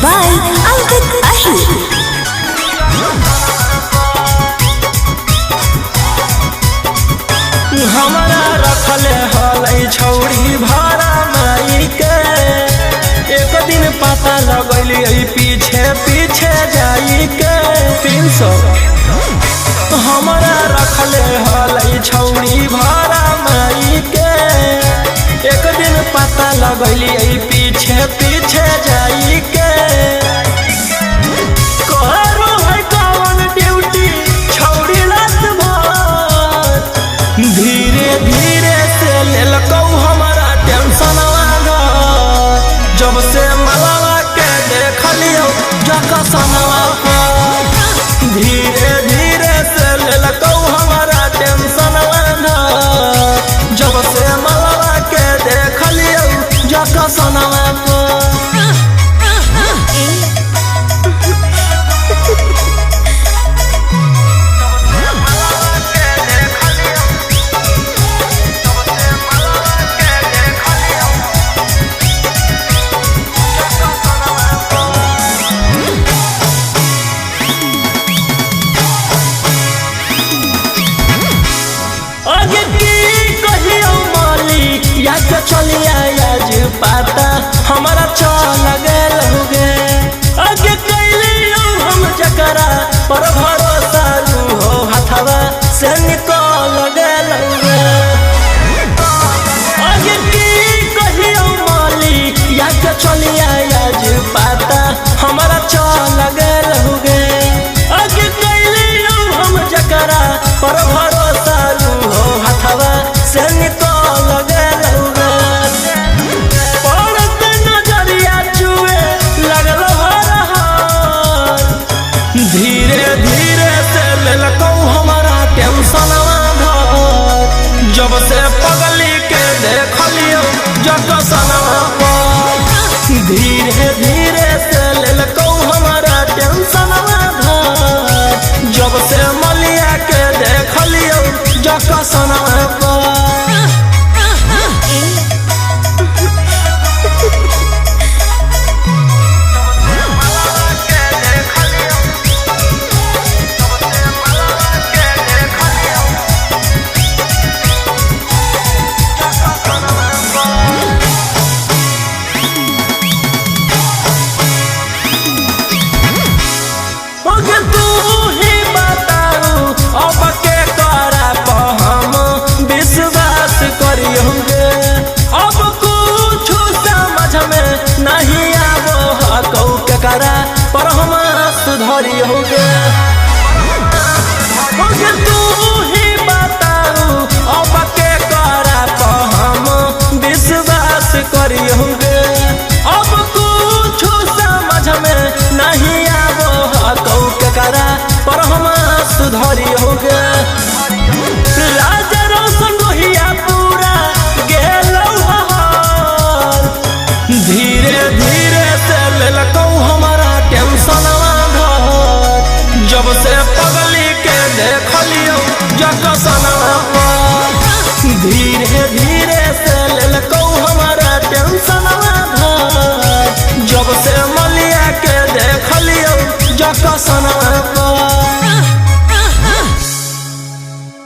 by Ankit Ahir. हमारा रखले हलै छौड़ी भाड़ा माई के एक दिन पता लगलिए पीछे पीछे जाई के 300 हमारा रखले हलै छौड़ी भाड़ा माई के एक दिन पता लगलिए पीछे पीछे जाई के करो है कौन ड्यूटी छौड़ी रात भर धीरे धीरे से लेलकौ हमारा टेंशन जब से मलावा के देखलियो जकसनवा पर धीरे धीरे से लेलकौ हमारा टेंशन जब से मलावा के देखलियो जकसनवा पर चलिया आज पाता हमारा चल गल हो गे आगे कैलियो हम जकरा पर भरोसा हो हथवा से निकल गल हो गे आगे की कहियो मालिक याद चलिया आज पाता हमारा चल गल हो गे आगे कैलियो हम जकरा पर भरोसा हो हथवा से निकल गल हो गे धीरे धीरे से लेलकौ हमारा टेंशन जब से पगली के देखलियो जकसनवा पर धीरे धीरे से लेलकौ हमारा टेंशन जब से मलिया के देखलियो जकसनवा पर अब कुछ समझ में नहीं आवो कौ के करा पर हम सुधरी हो गे तू ही बताऊ अब के करा पर हम विश्वास करी होंगे अब कुछ समझ में नहीं आवो कौ के करा पर हम सुधरी हो गे राजा रोशन रोहिया धीरे धीरे से लेलकौ हमारा टेंशन जब से पगली के देखलियो जकसनवा पर धीरे